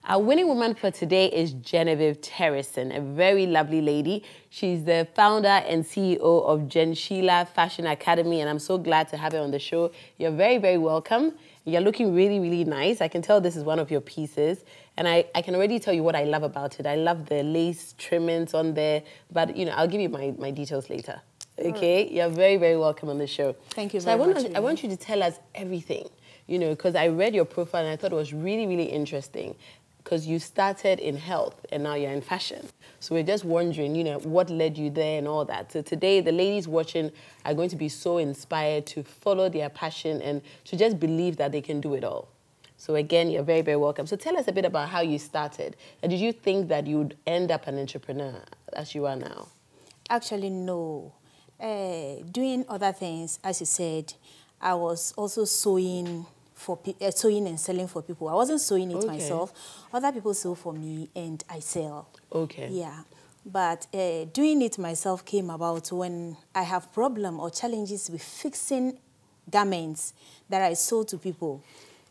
Our winning woman for today is Genevieve Terrison, a very lovely lady. She's the founder and CEO of Gensheila Fashion Academy, and I'm so glad to have her on the show. You're very, very welcome. You're looking really, really nice. I can tell this is one of your pieces, and I can already tell you what I love about it. I love the lace trimmings on there, but I'll give you my details later. Okay? You're very, very welcome on the show. Thank you very much. I want you to tell us everything, because I read your profile and I thought it was really, really interesting. Because you started in health and now you're in fashion. So we're just wondering, what led you there and all that. So today, the ladies watching are going to be so inspired to follow their passion and to just believe that they can do it all. So again, you're very, very welcome. So tell us a bit about how you started. And did you think that you'd end up an entrepreneur as you are now? Actually, no. Doing other things, as you said, I was also sewing and selling for people. I wasn't sewing it myself. Other people sew for me and I sell. Okay. Yeah. But doing it myself came about when I have problem or challenges with fixing garments that I sold to people.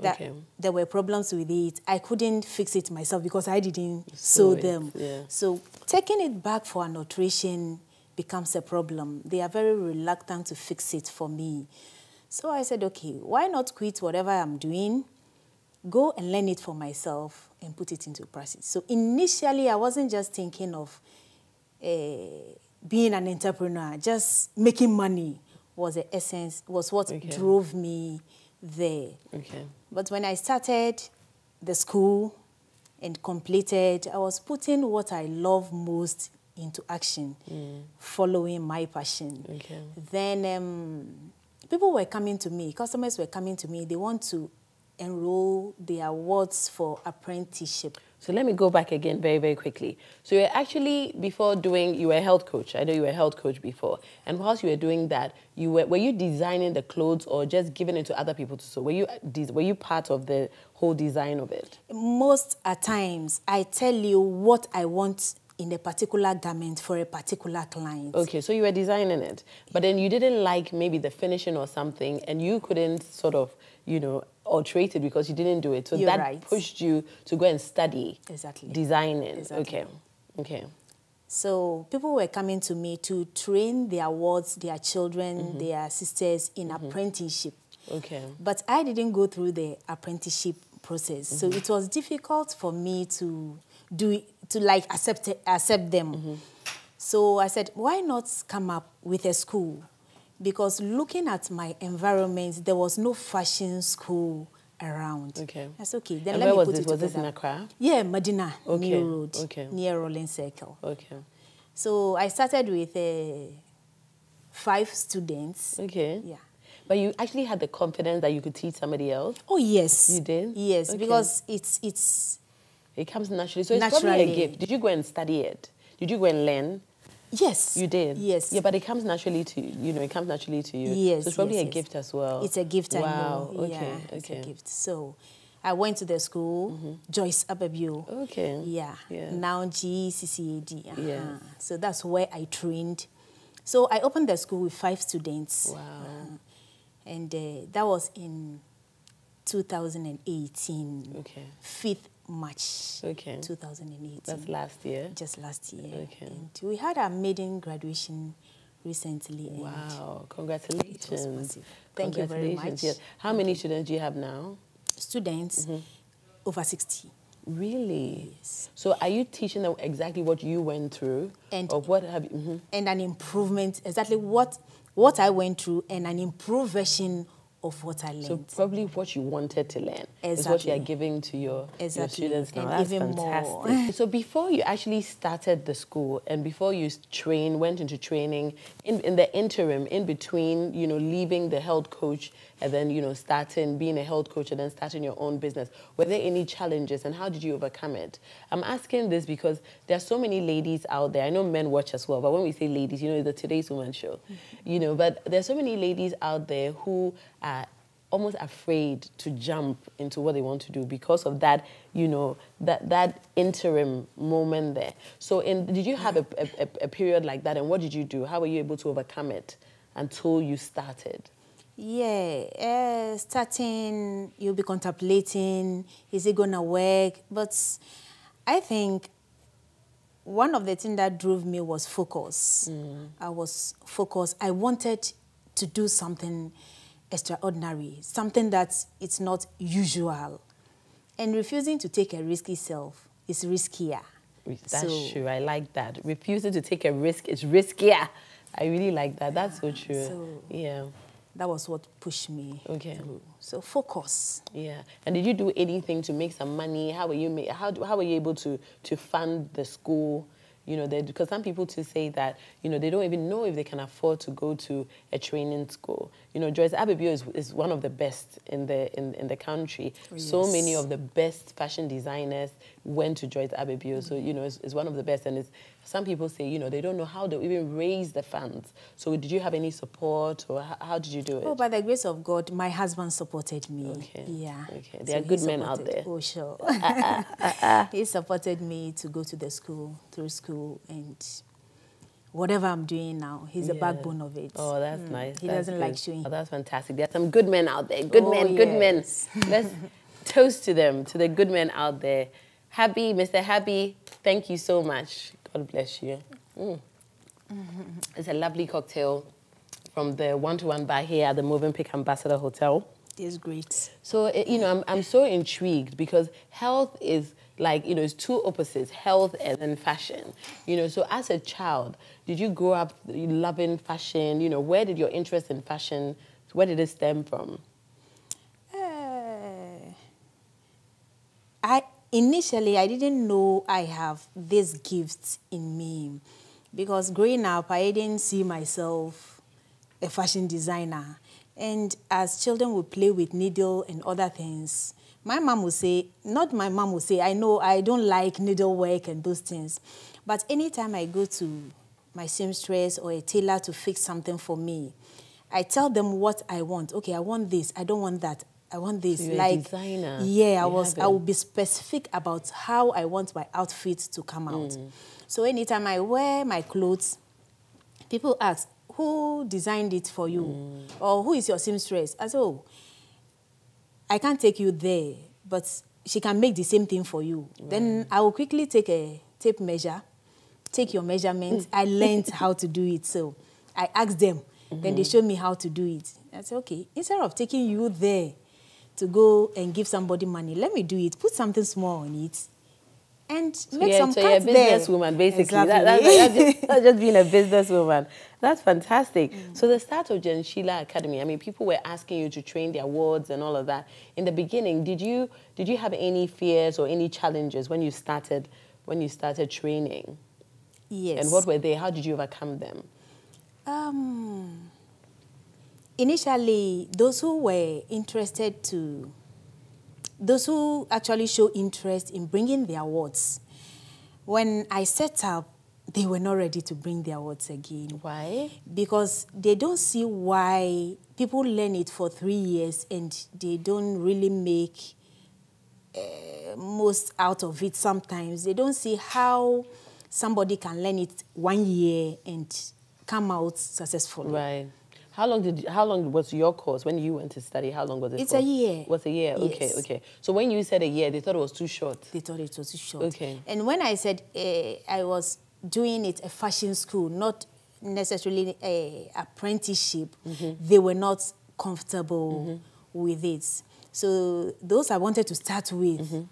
That there were problems with it. I couldn't fix it myself because I didn't sew them. Yeah. So taking it back for an alteration becomes a problem. They are very reluctant to fix it for me. So I said, okay, why not quit whatever I'm doing, go and learn it for myself and put it into practice. So initially, I wasn't just thinking of being an entrepreneur. Just making money was the essence, was what drove me there. Okay. But when I started the school and completed, I was putting what I love most into action, following my passion. Okay. Then people were coming to me, customers were coming to me, they want to enroll their wards for apprenticeship. So let me go back again very, very quickly. So you're actually, you were a health coach. I know you were a health coach before. And whilst you were doing that, were you designing the clothes or just giving it to other people to sew? Were you part of the whole design of it? Most at times, I tell you what I want in a particular garment for a particular client. Okay, so you were designing it, but then you didn't like maybe the finishing or something, and you couldn't sort of, alterate it because you didn't do it. So that pushed you to go and study designing. Exactly. Okay. So people were coming to me to train their wards, their children, their sisters in apprenticeship. Okay. But I didn't go through the apprenticeship process. So it was difficult for me to accept them. So I said, why not come up with a school? Because looking at my environment, there was no fashion school around. Okay. That's okay. Then let me put it together. Was this in Accra? Yeah, Madina, New Road, near Rawlings Circle. Okay. So I started with 5 students. Okay. Yeah. But you actually had the confidence that you could teach somebody else? Oh, yes. You did? Yes, because it comes naturally. So it's probably a gift. Did you go and study it? Did you go and learn? Yes. You did? Yes. Yeah, but it comes naturally to you. It comes naturally to you. Yes. So it's probably a gift as well. It's a gift, I know. Wow. Okay. Yeah, it's a gift. So I went to the school, Joyce Ababio. Okay. Yeah. Now GCCAD. So that's where I trained. So I opened the school with 5 students. Wow. And that was in 2018. Okay. 5th March 2018. That's last year? Just last year. Okay. And we had our maiden graduation recently. Wow, congratulations. It was massive. Thank you very much. Yes. How many students do you have now? Students, over 60. Really? Yes. So are you teaching them exactly what you went through? And what have you... And an improvement, exactly what I went through, and an improved version of what I learned. So probably what you wanted to learn is what you are giving to your students now. And that's even fantastic. More. So before you actually started the school and before you went into training, in the interim, in between, leaving the health coach and then, being a health coach and then starting your own business, were there any challenges and how did you overcome it? I'm asking this because there are so many ladies out there. I know men watch as well, but when we say ladies, the Today's Woman show, but there's so many ladies out there who are almost afraid to jump into what they want to do because of that, that interim moment there. So did you have a period like that, and what did you do? How were you able to overcome it until you started? Yeah, starting, you'll be contemplating, is it going to work? But I think one of the things that drove me was focus. I was focused. I wanted to do something extraordinary, something that it's not usual. And refusing to take a risk itself is riskier. That's true. I like that. Refusing to take a risk is riskier. I really like that. That's so true. So yeah. That was what pushed me through. So focus. Yeah. And did you do anything to make some money? How were you how were you able to fund the school? You know, because some people too say that, you know, they don't even know if they can afford to go to a training school. You know, Joyce Abibio is one of the best in the country. Oh, yes. So many of the best fashion designers went to Joyce Abibio. So, you know, it's one of the best. And some people say, you know, they don't know how to even raise the funds. So did you have any support, or how did you do it? Oh, by the grace of God, my husband supported me. Okay. Yeah. Okay. There are good men out there. Oh, sure. He supported me to go to the school, through school, and whatever I'm doing now, he's the backbone of it. Oh, that's nice. He doesn't like showing. Oh, that's fantastic. There are some good men out there. Good men, good men. Let's toast to them, to the good men out there. Happy, Mr. Happy, thank you so much. God bless you. It's a lovely cocktail from the one-to-one bar here at the Movenpick Ambassador Hotel. It's great. So, you know, I'm so intrigued because health is like, you know, it's two opposites, health and then fashion. You know, so as a child, did you grow up loving fashion? You know, where did your interest in fashion, where did it stem from? Initially, I didn't know I have this gift in me, because growing up, I didn't see myself a fashion designer. And as children would play with needle and other things, my mom would say, not my mom would say, I know I don't like needlework and those things. But anytime I go to my seamstress or a tailor to fix something for me, I tell them what I want. Okay, I want this. I don't want that. I want this. So you're a designer. Yeah, I will be specific about how I want my outfit to come out. So anytime I wear my clothes, people ask, who designed it for you? Or who is your seamstress? I say, oh, I can't take you there, but she can make the same thing for you. Right. Then I will quickly take a tape measure, take your measurements. I learned how to do it. So I asked them. Then they showed me how to do it. I said, okay, instead of taking you there to go and give somebody money, let me do it. Put something small on it. And so make some cuts there. So you're a businesswoman, basically. Exactly. That's just being a businesswoman. That's fantastic. So the start of Gensheila Academy, I mean, people were asking you to train their wards and all of that. In the beginning, did you have any fears or any challenges when you started training? Yes. And what were they? How did you overcome them? Initially, those who actually show interest in bringing their awards, when I set up, they were not ready to bring their awards again. Why? Because they don't see why people learn it for 3 years and they don't really make most out of it sometimes. They don't see how somebody can learn it 1 year and come out successfully. Right. How long was your course when you went to study? How long was it? It's a year. It was a year. Yes. Okay. So when you said a year, they thought it was too short. They thought it was too short. Okay. And when I said I was doing it a fashion school, not necessarily a apprenticeship, they were not comfortable with it. So those I wanted to start with,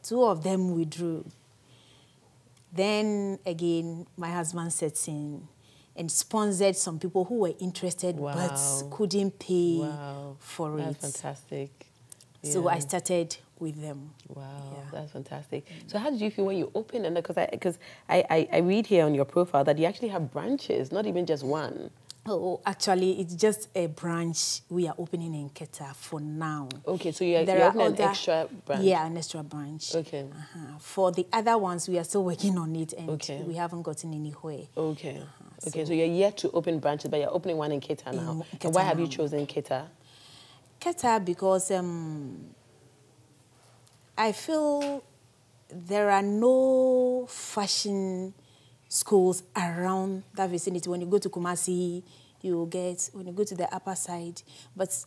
2 of them withdrew. Then again, my husband set in and sponsored some people who were interested but couldn't pay for it. That's fantastic. Yeah. So I started with them. Wow, that's fantastic. So how did you feel when you opened? And because I read here on your profile that you actually have branches, not even just one. Oh, actually, it's just a branch we are opening in Keta for now. Okay, so you're opening an extra branch? Yeah, an extra branch. Okay. For the other ones, we are still working on it, and we haven't gotten anywhere. Okay. Okay, so you're yet to open branches, but you're opening one in Keta now. And why have you chosen Keta? Keta because I feel there are no fashion schools around that vicinity. When you go to Kumasi, you will get, when you go to the upper side. But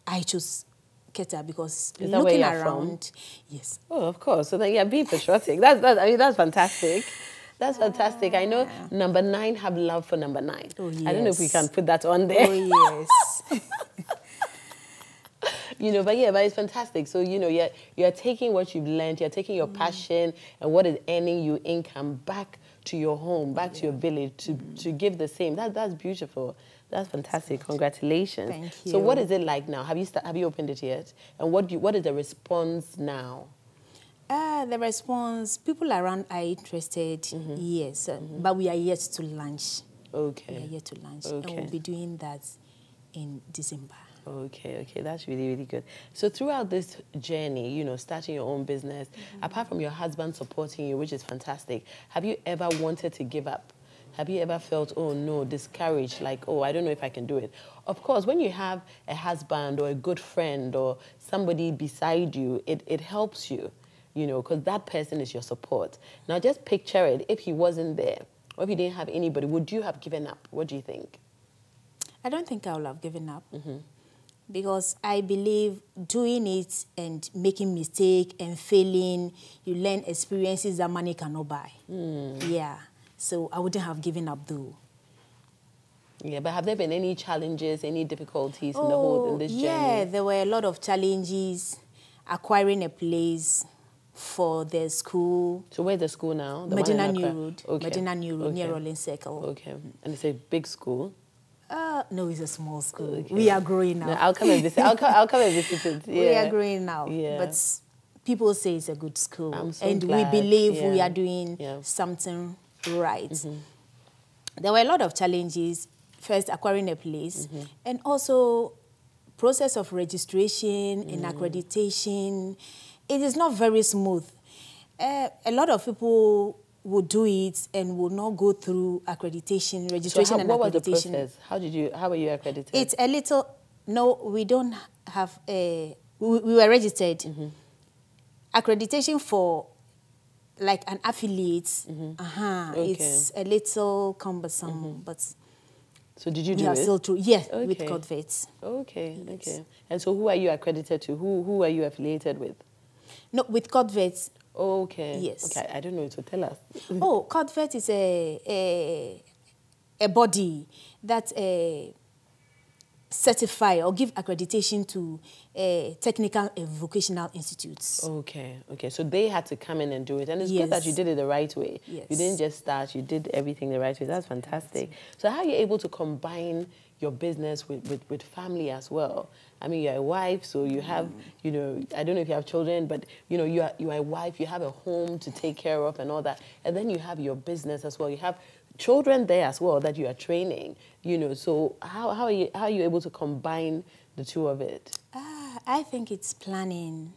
I chose Keta because looking around, yes. Oh, of course. So then, yeah, be patriotic. I mean, that's fantastic. That's fantastic. I know number 9 have love for number 9. Oh, yes. I don't know if we can put that on there. Oh, yes. You know, but it's fantastic. So, you know, you're taking what you've learned, you're taking your passion and what is earning you income back to your home, back to your village to give the same. That's beautiful. That's fantastic. Congratulations. Thank you. So what is it like now? Have you opened it yet? And what is the response now? The response, people around are interested, yes, but we are yet to launch. Okay. We are yet to launch, okay. and we'll be doing that in December. Okay, that's really, really good. So throughout this journey, you know, starting your own business, apart from your husband supporting you, which is fantastic, have you ever wanted to give up? Have you ever felt, oh no, discouraged, like, oh, I don't know if I can do it? Of course, when you have a husband or a good friend or somebody beside you, it helps you, you know, because that person is your support. Now just picture it, if he wasn't there, or if you didn't have anybody, would you have given up? What do you think? I don't think I would have given up. Because I believe doing it and making mistake and failing, you learn experiences that money cannot buy. Yeah. So I wouldn't have given up though. Yeah, but have there been any challenges, any difficulties in this journey? Yeah, there were a lot of challenges. Acquiring a place for the school. So where's the school now? The Madina New Road. Okay. Madina New Road, near Rawlings Circle. Okay. And it's a big school? No, it's a small school. Okay. We are growing now. No, I'll come and visit. I'll come and visit it. Yeah. We are growing now. Yeah. But people say it's a good school. I'm so and glad. we believe we are doing Yeah. something right. There were a lot of challenges. First, acquiring a place. And also, process of registration and accreditation. It is not very smooth. A lot of people will do it and will not go through accreditation, registration and accreditation. What was the process? How were you accredited? It's a little, no, we don't have we were registered. Accreditation for like an affiliate, Okay. it's a little cumbersome, but so did you do we are it? still through, yes, Okay. with CODVET. Okay, Yes. okay. And so who are you accredited to? Who are you affiliated with? No, with CODVET. Okay. Yes. Okay, I don't know, so tell us. Oh, CODVET is a body that certify or give accreditation to technical and vocational institutes. Okay, okay. So they had to come in and do it. And it's Yes. good that you did it the right way. Yes. You didn't just start, you did everything the right way. That's fantastic. So how are you able to combine your business with family as well? I mean, you're a wife, so you have, you know, I don't know if you have children, but, you know, you are a wife, you have a home to take care of and all that. And then you have your business as well. You have children there as well that you are training, you know. So how are you able to combine the two of it? I think it's planning,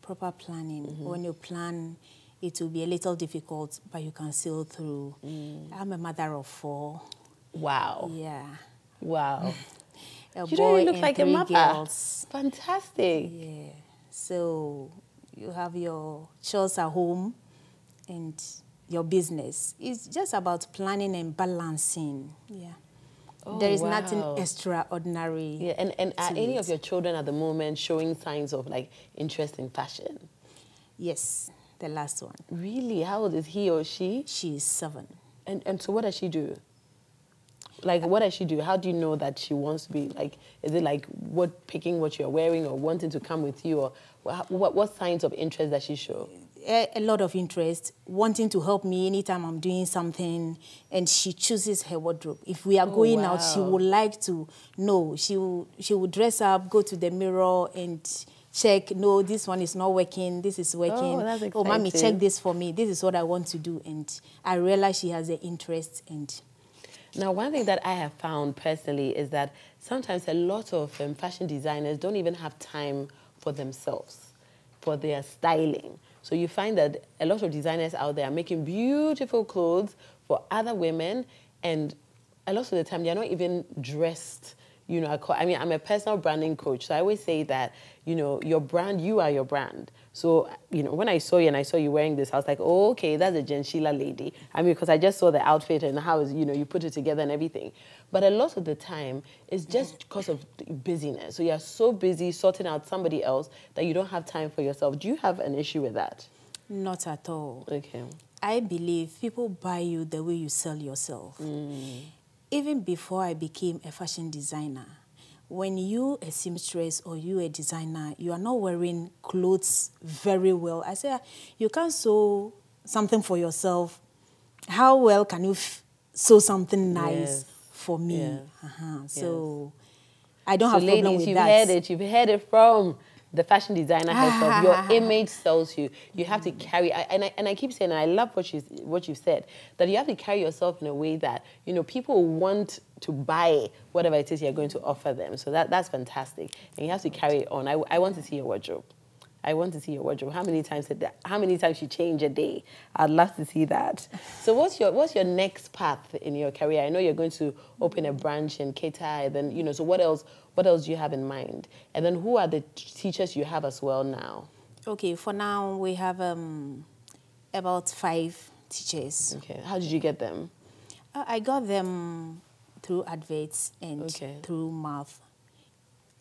proper planning. When you plan, it will be a little difficult, but you can sail through. I'm a mother of 4. Wow. Yeah. Wow. A You boy really look and like a 3 mother. girls. Fantastic. Yeah. So you have your chores at home and your business. It's just about planning and balancing. Yeah. Oh, there is wow. nothing extraordinary. Yeah, and are any it. of your children at the moment showing signs of like interest in fashion? Yes, the last one. Really? How old is he or she? She is 7. And so what does she do? Like, what does she do? How do you know that she wants to be, like, is it like picking what you're wearing or wanting to come with you? Or what signs of interest does she show? A lot of interest, wanting to help me anytime I'm doing something, and she chooses her wardrobe. If we are going out, she would like to know. She will dress up, go to the mirror and check, no, this one is not working, this is working. Oh, that's exciting. Oh, mommy, check this for me. This is what I want to do. And I realize she has an interest. And now, one thing that I have found personally is that sometimes a lot of fashion designers don't even have time for themselves, for their styling. So you find that a lot of designers out there are making beautiful clothes for other women, and a lot of the time they're not even dressed, you know, I mean, I'm a personal branding coach, so I always say that, you know, your brand, you are your brand. So, you know, when I saw you and I saw you wearing this, I was like, oh, okay, that's a Gensheila lady. I mean, because I just saw the outfit and how, you know, you put it together and everything. But a lot of the time, it's just because of busyness. So you're so busy sorting out somebody else that you don't have time for yourself. Do you have an issue with that? Not at all. Okay. I believe people buy you the way you sell yourself. Even before I became a fashion designer, when you a seamstress or you a designer, you are not wearing clothes very well. I say, you can't sew something for yourself. How well can you sew something nice for me? So I don't have problem with that. You've heard it from the fashion designer herself. Your image sells you. You have to carry, and I keep saying, and I love what you said, that you have to carry yourself in a way that, you know, people want to buy whatever it is you're going to offer them. So that's fantastic. And you have to carry it on. I want to see your wardrobe. I want to see your wardrobe. How many times you change a day? I'd love to see that. So what's your next path in your career? I know you're going to open a branch in Keta, and then, you know, so what else do you have in mind? And then who are the teachers you have as well now? Okay, for now we have about 5 teachers. Okay, how did you get them? I got them through adverts and through mouth.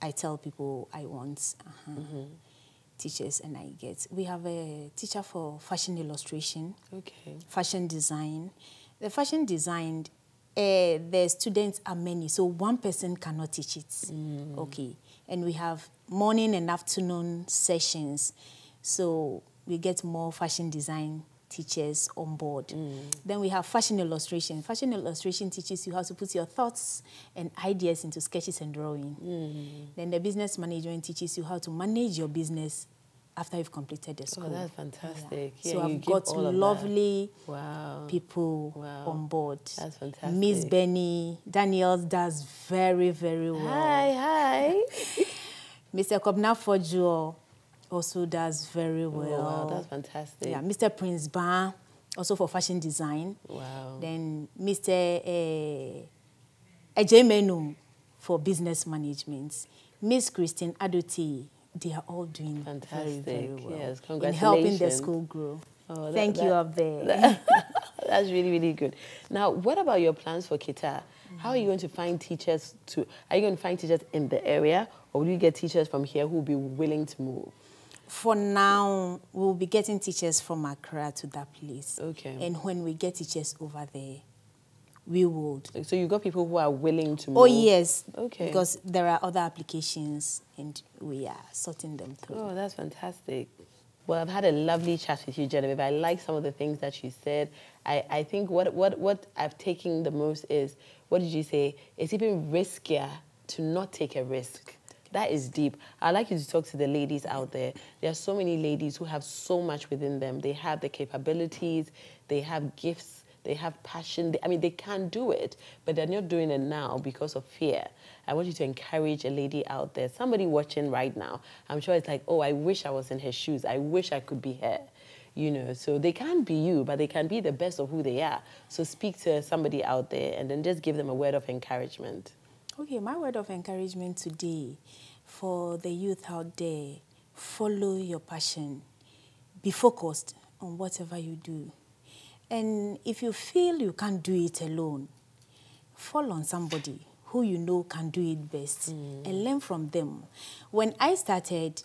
I tell people I want teachers, and I get. We have a teacher for fashion illustration, fashion design. The fashion design, the students are many, so one person cannot teach it. Okay, and we have morning and afternoon sessions, so we get more fashion design teachers on board. Then we have fashion illustration. Fashion illustration teaches you how to put your thoughts and ideas into sketches and drawing. Then the business management teaches you how to manage your business after you've completed the school. Oh, that's fantastic. Yeah, so I've got lovely people on board. That's fantastic. Miss Benny Daniels does very, very well. Hi. Mr. Kobna Fojo also does very well. Oh, wow, that's fantastic. Yeah, Mr. Prince Ban, also for fashion design. Wow. Then Mr. Ejemenu for business management. Miss Christine Adoti, they are all doing very, very well. Yes, congratulations. In helping the school grow. Oh, Thank you up there. That's really, really good. Now, what about your plans for Keta? How are you going to find teachers are you going to find teachers in the area, or will you get teachers from here who will be willing to move? For now, we'll be getting teachers from Accra to that place. Okay. And when we get teachers over there, we would. So you got people who are willing to move? Oh, yes. Okay. Because there are other applications, and we are sorting them through. Oh, that's fantastic. Well, I've had a lovely chat with you, Genevieve. I like some of the things that you said. I think what I've taken the most is, what did you say? It's even riskier to not take a risk. That is deep. I'd like you to talk to the ladies out there. There are so many ladies who have so much within them. They have the capabilities, they have gifts, they have passion. They can do it, but they're not doing it now because of fear. I want you to encourage a lady out there, somebody watching right now. I'm sure it's like, oh, I wish I was in her shoes. I wish I could be her. You know, so they can't be you, but they can be the best of who they are. So speak to somebody out there and then just give them a word of encouragement. Okay, my word of encouragement today for the youth out there, follow your passion. Be focused on whatever you do. And if you feel you can't do it alone, fall on somebody who you know can do it best and learn from them. When I started,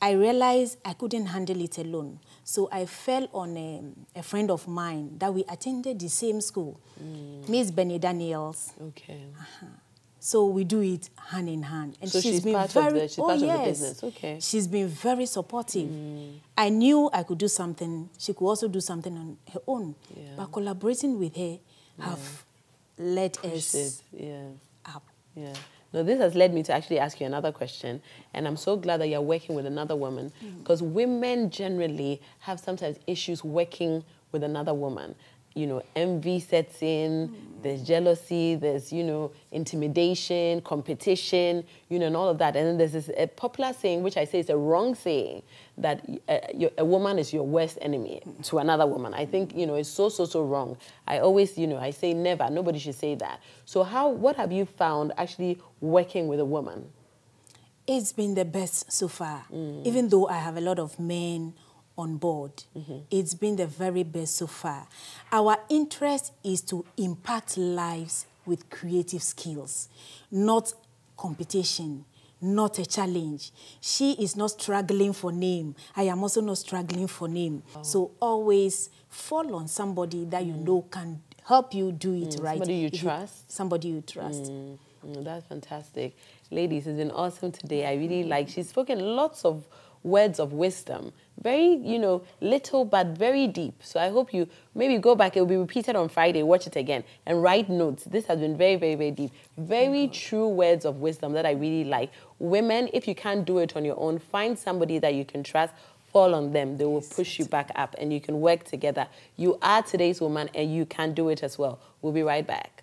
I realized I couldn't handle it alone. So I fell on a friend of mine that we attended the same school, Miss Benny Daniels. Okay. So we do it hand in hand. And so she's been part very, of the business. Okay. She's been very supportive. I knew I could do something. She could also do something on her own. Yeah. But collaborating with her have led us up. Yeah. No, this has led me to actually ask you another question. And I'm so glad that you're working with another woman, because women generally have sometimes issues working with another woman. you know, envy sets in, there's jealousy, there's, you know, intimidation, competition, you know, and all of that. And then there's this a popular saying, which I say is a wrong saying, that a woman is your worst enemy to another woman. I think, you know, it's so wrong. I always, you know, I say never, nobody should say that. So what have you found actually working with a woman? It's been the best so far. Even though I have a lot of men on board, it's been the very best so far. Our interest is to impact lives with creative skills, not competition, not a challenge. She is not struggling for name. I am also not struggling for name. Oh. So always fall on somebody that you know can help you do it right. Somebody you trust. Somebody you trust. That's fantastic. Ladies, it's been awesome today. I really like, she's spoken lots of words of wisdom. Very, you know, little but very deep. So I hope you maybe go back. It will be repeated on Friday. Watch it again and write notes. This has been very, very, very deep. Very true words of wisdom that I really like. Women, if you can't do it on your own, find somebody that you can trust. Fall on them. They will push you back up and you can work together. You are today's woman and you can do it as well. We'll be right back.